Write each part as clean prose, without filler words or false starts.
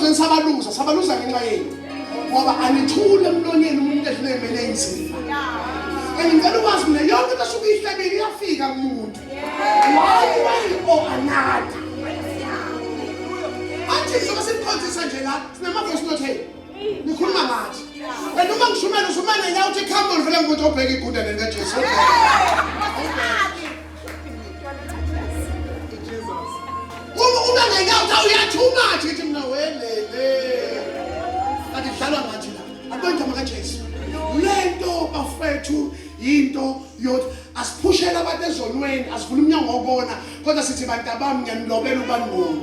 emsakazweni sabaluza ngenxa yenu. Ngoba anithule emlonyeni umuntu edlule enzima. Ngicela ukwazi mina yonke into esuke ihlabile iyafika kumuntu. One way or another. Athi njengoba siphonzisa nje la sinama-voice note hey. Nikhuluma ngathi. Noma ngishumela usumane nyawo uthi come on vele ngumuntu obheka igunda nekaJesu. Uma ngenyawo uthi uyathuma ngithi mina welele. Kanti dlalwa ngathi la. Abantu bakaJesu. Lento bafethu into yokuthi asiphushela abantu ezonweni asivula umnyango wokona kodwa sithi bantu abami ngiyanilobela ubani ngono.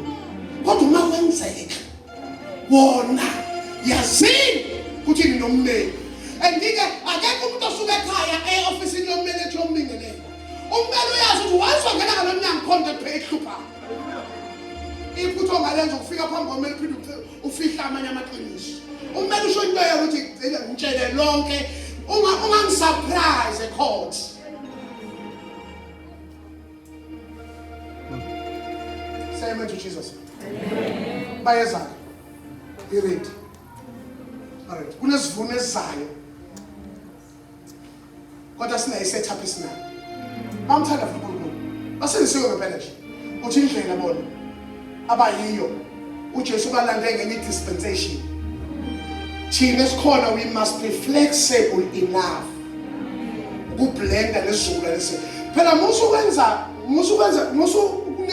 Kodwa uma kwenzeka wona yazini ukuthi ninommeli andike akekho umuntu osuka ekhaya e-ofisini lommeli ethi yombingelela ummeli uyazi ukuthi wazongena ngalomnyango khona ehlupha iphutho ngalenza ukufika phambi kommeli phinde ufihla amanye amaqiniso ummeli usho into yokuthi ngitshele lonke ungangisurprise ecourt say amen to Jesus. Bayeza read. Alright, kunesivuno esizayo. Kodwa sina isetup isina. Bamthanda futhi uNkulunkulu. Basengisiwe ngempela nje. Uthi indlela bona abayiyo uJesu balande ngenye dispensation. Thina sikhona we must be flexible enough. Ukublenda nezulu lesi. Phela musukunika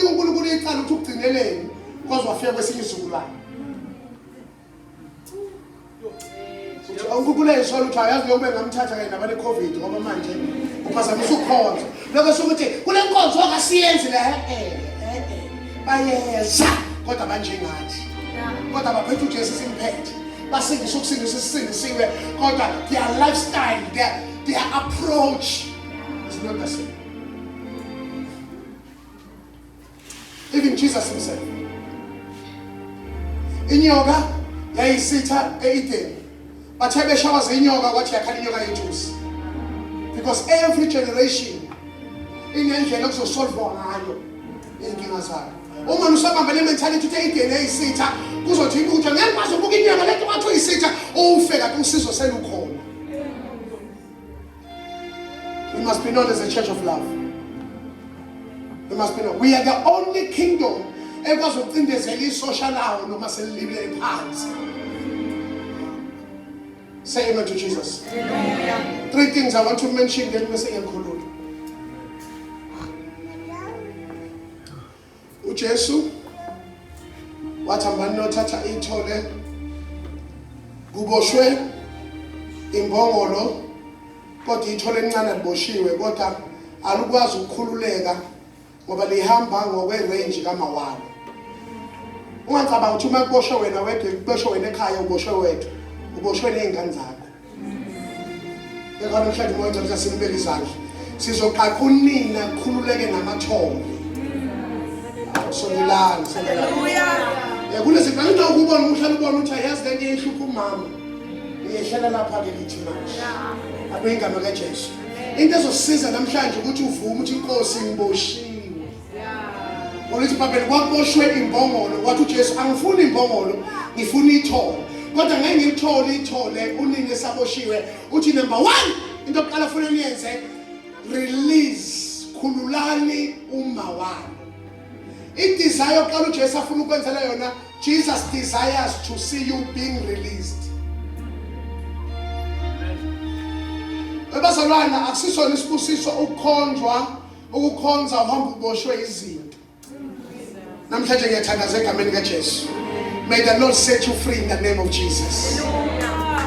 uNkulunkulu icala ukuthi ugcineleni kwaze wafika kwesinye isizukulwane. uNkulunkulu esho ukuthi ayazi yobe ngamthatha kanye nabane COVID ngoba manje uphazamisa ukhonzo. Lokho sokuthi kule nkonzo akasiyenzi la bayeza kodwa manje ngathi. Kodwa baphethe uJesu simphethe. Basingisa ukusindisa isindisiwe kodwa their lifestyle their approach is not the same. Even Jesus himself. Inyoka yayisitha eIden. Bathe beshawaza inyoka kwathi yakhala inyoka yejuice. Because every generation inendlela okuzosolvwa ngayo inkinga zayo. Uma usabambele mentality ukuthi eIden yayisitha kuzothi ukuthi ngeke kwazi ukubuka inyoka lento kwathi uyisitha ufe kanti usizo selukhona. We must be known as a church of love. We must be known. We are the only kingdom ekwazi ukucindezela isocial lawo noma selibele phansi. Say amen to Jesus. Amen. 3 things I want to mention then we say enkhululo. uJesu wathamba nothatha ithole kuboshwe imbongolo kodwa ithole encane liboshiwe kodwa alukwazi ukukhululeka ngoba lihamba ngokwerange kamawalo. Ungacabanga ukuthi uma kuboshwe wena wedwa kuboshwe wena ekhaya uboshwe wedwa uboshwe nezingane zakho. Yekho namhlanje moyo ngicela sinibeke izandla. Sizoqhaqa unina kukhululeke namathombe. Sondelana. Haleluya. Kulezi kanti ukubona umhlala ubona ukuthi ayazi lento ehlupha umama. Iyehlala lapha ke lithi manje. Abengama kaJesu. Into ezosiza namhlanje ukuthi uvume ukuthi inkosi ngiboshiwe. Olithi babeni kwakuboshwe imbongolo wathi uJesu angifuni imbongolo ngifuna ithole. Kodwa ngeke ngilithole unini esaboshiwe uthi number 1 into oqala ufuna uyenze release khululani umawalo. I-desire oqala uJesu afuna ukwenzela yona Jesus desires to see you being released. Ebazalwana akusisona isibusiso ukukhonza uhamba uboshwe izinto. Namhlanje ngiyathandaza egameni kaJesu. May the Lord set you free in the name of Jesus.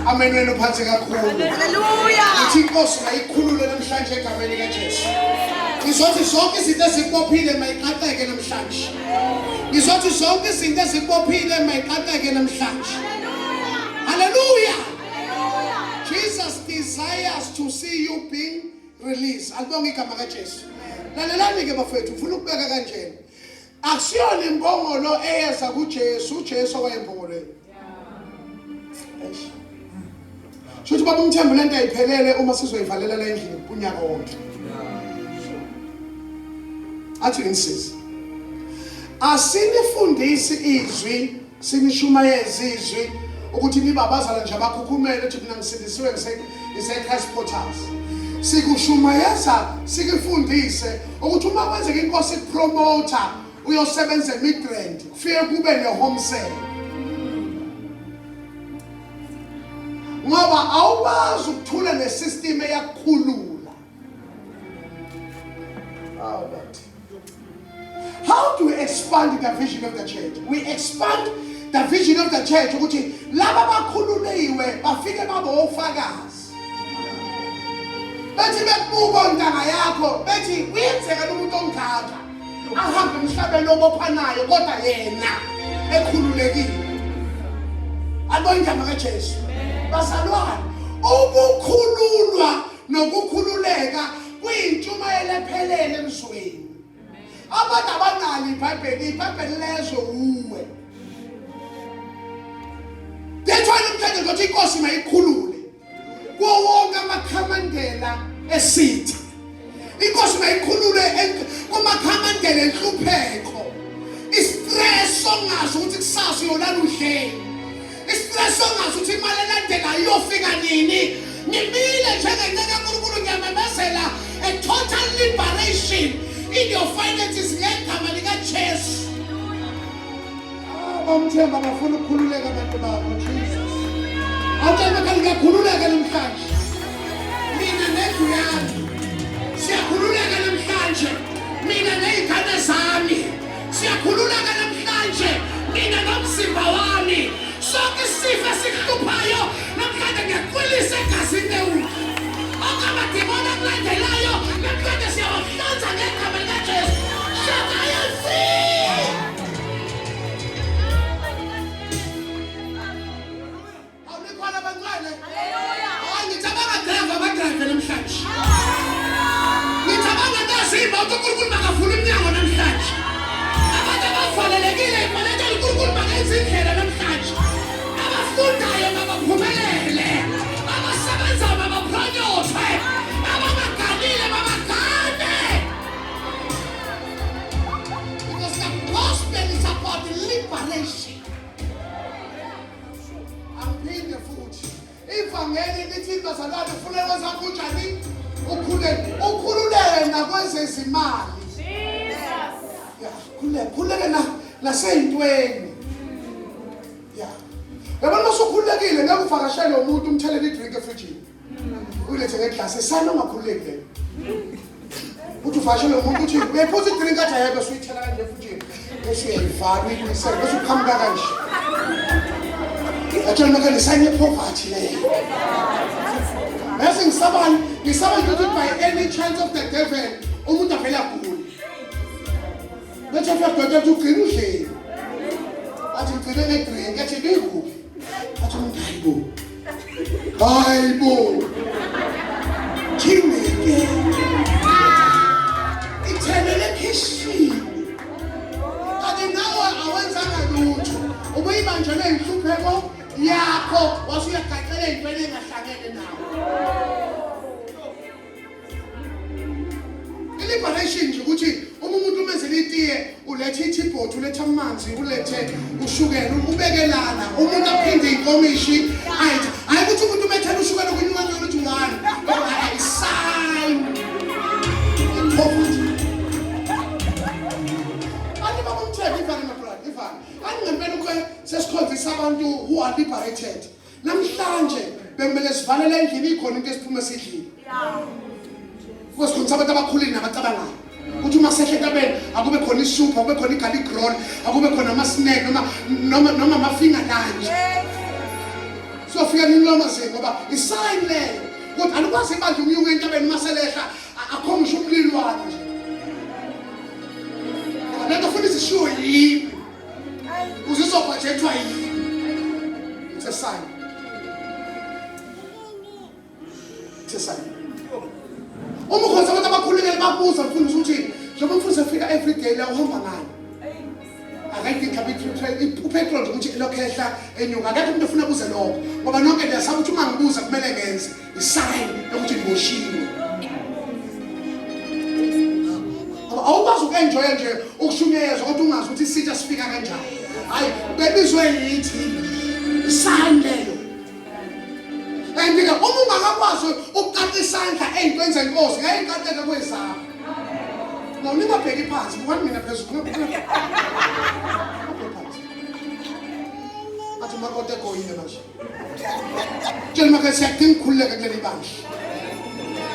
Amen. Wena uphansi kakhulu. Hallelujah. Uthi inkosi mayikhulule namhlanje egameni kaJesu. Ngizothi zonke izinto ezibophile mayiqaqeke namhlanje. Ngizothi zonke izinto ezibophile mayiqaqeke namhlanje. Hallelujah. Hallelujah. Jesus desires to see you being released. Alibonga igama kaJesu. Lalelani ke bafethu ufuna ukubeka kanjena. Akusiyona imbongolo eyeza kuJesu, uJesu owayimbongolweni. Shothi baba umthembu lento ayiphelele uma sizoyivalela la endlini unyaka wonke. Athi insisi. Asinifundisi izwi Sinishumayeza izwi ukuthi nibabazala nje abakhukhumele ukuthi mina ngisindisiwe ngise-Christ Portals. Sikushumayeza sikufundise ukuthi uma kwenzeka inkosi ikupromota uyosebenza eMidrand kufike kube ne-home cell. Ngoba awukwazi ukuthula nesystem eyakukhulula. How do we expand the vision of the church? We expand the vision of the church ukuthi laba bakhululiwe bafike babe ofakazi. Bethi bekubuka ntanga yakho bethi kuyenzeka umuntu omdala ahambe emhlabeni obophanayo kodwa yena ekhululekile. Abonjama kaJesu. Bazalwane, ukukhululwa nokukhululeka kuyintshumayelo ephelele emzweni. Abantu abanalo iBhayibheli lezwe uwe. Dethwana umthetho ukuthi inkosi mayikhulule kuwo wonke amakhamandela esitha. Inkosi mayikhulule kumakhamandela enhlupheko. Istress ongazi ukuthi kusasa uyolala udlele. Istress ongazi ukuthi imali elandela iyofika nini. Ngimile njengencane kaNkulunkulu ngiyamemezela a total liberation in your finances ngegama likaJesu. Bamthemba bafuna ukukhululeka abantu babo Jesus. Awuthemba kanti ngiyakhululeka namhlanje. Mina nendlu yami siyakhululeka namhlanje. Mina nezingane zami siyakhululeka namhlanje. Mina nomzimba wami sonke isifo esikuhluphayo namhlanje ngiyakhulisa egazini lewuthi. Amadimoni akulandelayo namhlanje siyawahlanza ngegama likaJesu. Shaka free. Awulikhona abantwana? Hayi ngicabanga drive abadrive namhlanje. Ngicabanga ngazimba uNkulunkulu makavula iminyango namhlanje. Abantu abavalelekile ifanele uNkulunkulu makenze indlela namhlanje. Abafundayo mabaphumelele. Abasebenza mabaphronyothwe. Abaganile mabagane. Because the gospel is about liberation. Aphinde futhi ivangeli lithi bazalwane ufuna kwenza kunjani ukhululeke nakwezezimali. Khululeke naseyintweni. Yabona masukhululekile ngeke uvakashele umuntu umthelele idrink efrijini. Ulethe ngeglasi esana ungakhululeki. Uthi uvakashele umuntu uthi uyaphuza idrink athi ayebe suyithela kanje efrijini. Bese uyayivala uyisele bese uqhamuka kanje. Atshela maka lisanye poverty leyo. Bese ngisaba ukuthi by any chance of the devil umuntu avela kukhulu. Bese afika dodo ugcina udlele. Athi ngicela ngedrink athi ngikuphi? Athi Bible. Kimeke. Ithelele kishini. Ade nawe awenzanga lutho. Ubuyibanjele inhlupheko yakho wasuyagaxela intweni engahlangene nawe. Liberation nje ukuthi umuntu umenzele itiye ulethe ithibhoti ulethe amanzi ulethe ushukela ubekelana umuntu aphinde inkomishi hayi ukuthi umuntu umethela ushukela kunyuka ukuthi ngani hayi sign poverty ani baba mthetho ifana nabrother ifana ani ngempela ukwe sesikhonzisa abantu who are liberated namhlanje bemele sivalele endlini ikhona into esiphuma esidlile Kusikhonza abantu abakhulile nabacabangayo. Kuthi uma sehle entabeni akube khona isoup, akube khona igarlic roll, akube khona ama-snack noma ama-finger lunch. So fika niloma ze ngoba isign leyo. Kodwa alukwazi manje umyuka entabeni maselehla akho ngisho umlilwane nje. Lento futhi sishiwo yini? Uzizobhajethwa yini? It's a sign. It's a sign. Uma ukhonza abantu abakhulekile babuza mfundisi ukuthi njengoba umfundisi efika every day la uhamba ngani. Akayidingi kapitri upetrol ukuthi lokhehla enyuka akekho umuntu ofuna kuze lokho ngoba nonke ndiyasaba ukuthi uma ngibuza kumele ngenze isign ukuthi ngiboshiwe. Awukwazi ukuenjoya nje ukushunyezwa kodwa ungazi ukuthi isitsha sifika kanjani. hayi bebizwe yithi sign leyo. And uma ungakwazi ukuqaqa isandla ey'ntweni zenkosi ngeke iqaqeke kwezakho. No, ningabheki phansi, buka mina phezulu. Athi makote goyile manje. Tshela maka siyadinga ukukhululeka kuleli bandla.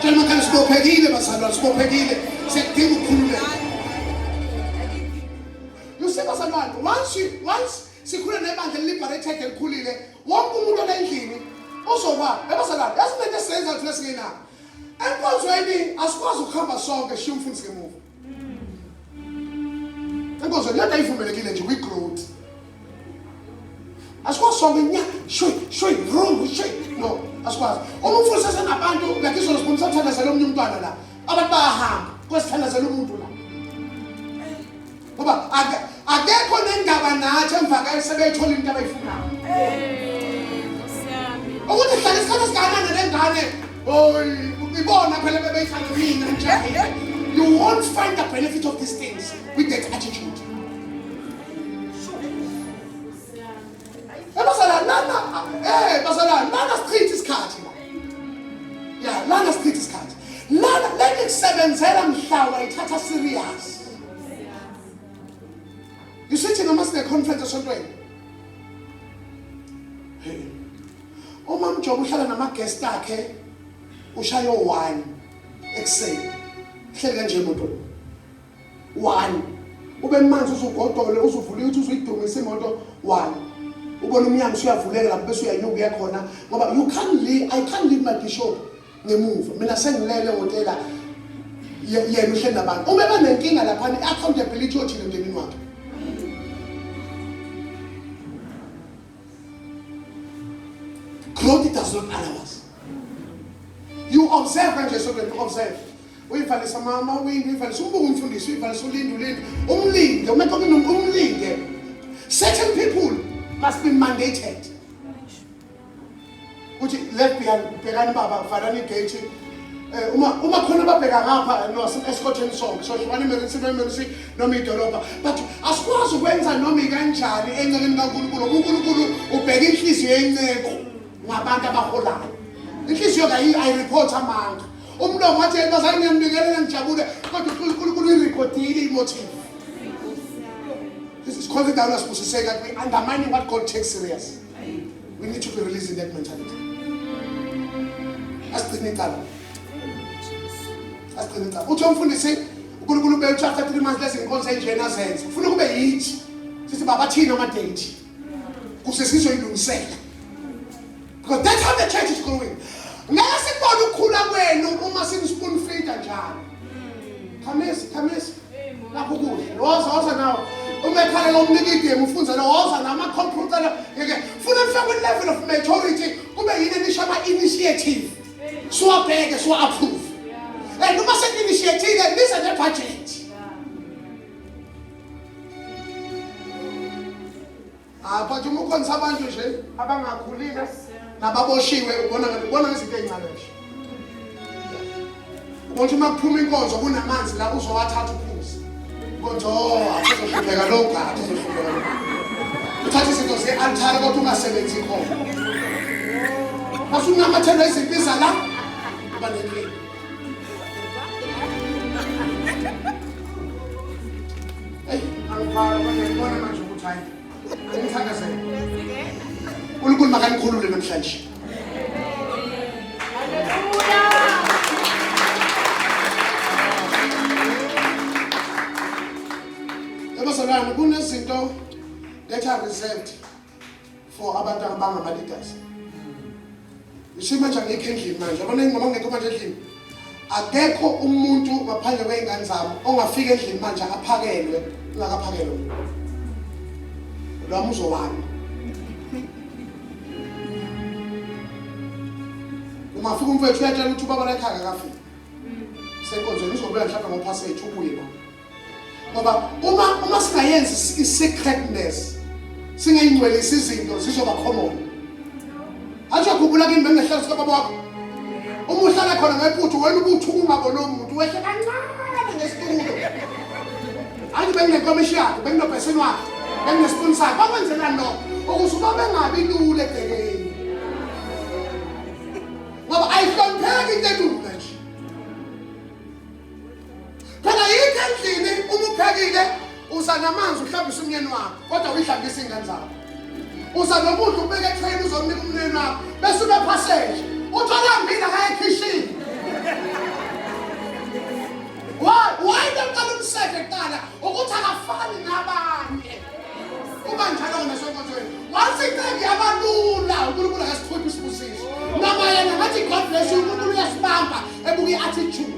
Tshela maka sibophekile bazalwane, sibophekile. Siyadinga ukukhululeka. You see bazalwane, once sikhulule nebandla liberated elikhulile, wonke umuntu olendlini uzoba ebazalwane, yasinento esiyenza thina singenako. Enkonzweni asikwazi ukuhamba sonke shiya umfundisi ngemuva. Enkonzweni yonke ayivumelekile nje kwi-growth. Asikwazi sonke nya shwi wrong shwi no asikwazi. Uma umfundisi esenabantu like izolo sibonisa ukuthandazela omunye umntwana la abantu bayahamba kwesithandazela umuntu la. Ngoba akekho nendaba nathi emva kwake sebeyithola into abayifunayo. Ukuthi hlala isikhathi esingakanani nengane ibona phela bebeyihlala mina nje. You won't find the benefit of these things with that attitude. Lana street isikhathi la. Yeah, lana street isikhathi. Lana lekusebenzela mhla wayithatha serious. You sit in a master conference esontweni. Uma mjobo uhlala nama-guest akhe ushayo 1 ekuseni. Hleli kanje imoto 1 ube manzi uzugodole uzuvula ukuthi uzuyidumisa imoto 1 ubona umnyango usuyavuleka lapho bese uyanyuka uyakhona ngoba I can't leave my bishop ngemuva mina sengilele ehotela yena uhleli nabantu uma benenkinga lapha i-accountability yothile emndenini wakhe. Growth does not allow us. You observe kanje sokuthi observe. Uyivalisa mama uyivalisa umbuka umfundisi uyivalisa ulinde umlinde umeka umlinde. Certain people must be mandated. Uthi left behind bhekani baba valani igate uma khona babheka ngapha no escorting song so hlukani emerisi noma idolobha but asikwazi ukwenza noma ikanjani encekeni kaNkulunkulu. uNkulunkulu ubheka inhliziyo yenceko ngabantu abaholayo. Inhliziyo ayireport amanga. Umlomo wathi bazali ngiyambikelela ngijabule kodwa uNkulunkulu uyirekhodile imotive. This is causing down us to say that we undermining what God takes serious. We need to be releasing that mentality. Asiciniqala. Uthi umfundisi uNkulunkulu bethu after 3 months lezi inkonzo enjena zenze. Ufuna kube yithi. Sithi baba thina ama-date. Kusesizoyilungisela. Because that's how the church is growing. Ngeke sibone ukukhula kwenu uma sinispoon feeder njalo. Khamisi. Lapho kuhle. Woza nawo. Uma ekhala lomnikide ufunza lo woza nama-computer ngeke funa kufika kwi-level of maturity kube yini enisho ama-initiative. Siwabheke siwa-approve. Noma seni-initiative nize ne-budget. But uma ukhonza abantu nje abangakhulile nababoshiwe ubona ngezinto ezincane nje. Ukuthi uma kuphuma inkonzo kunamanzi la uzowathatha uphuze. Konzo akuzohlupheka lokho akuzohlupheka lokho. Uthatha izinto ze-altare kodwa ungasebenzi khona. Masunamathela izimpisa la kuba nenkinga. Angifara ngibona manje ukuthi hayi ngithakazela. uNkulunkulu makanikhulule namhlanje. Abazalwane kunezinto that are reserved for abantu abangama-leaders. Yisho manje angekho endlini manje abaningi ngoba ngekho manje endlini akekho umuntu ngaphandle kwey'ngane zabo ongafika endlini manje aphakelwe ungakaphakelwe lwami uzowani. Ungafika umfethu uyatshela ukuthi ubaba la ekhaya akafika senkonzweni uzobuya mhlawumbe ngophasage ubuye la. Ngoba uma singayenzi i-secretness singayingcwelisi izinto zizoba common. Athi yakhumbula kimi bengehlala sikababa wakho. Uma uhlala khona ngephuthu wena ubuthu ungabona umuntu wehle kancane ngesitulo. Athi benginenkomishi yakho benginobheseni wakho. Benginesipuni sakhe bakwenzela no ukuze uba bengabi lula egcekeni. Ngoba ayihlonipheki into elula nje. Phela yikho endlini uma uphekile uza namanzi uhlambisa umyeni wakho kodwa uyihlambisa ingane zakho. Uza nokudla ubeke etreyini uzonika umyeni wakho bese ube passage. Uthola mbila kaya ekhishini. Why don't you say kuqala ukuthi akafani nabanye. Uma njalo nasenkonzweni. Wasiqedi abalula uNkulunkulu akasikhuphi isibusiso. Noma yena ngathi God bless you uNkulunkulu uyasibamba ebuka iattitude.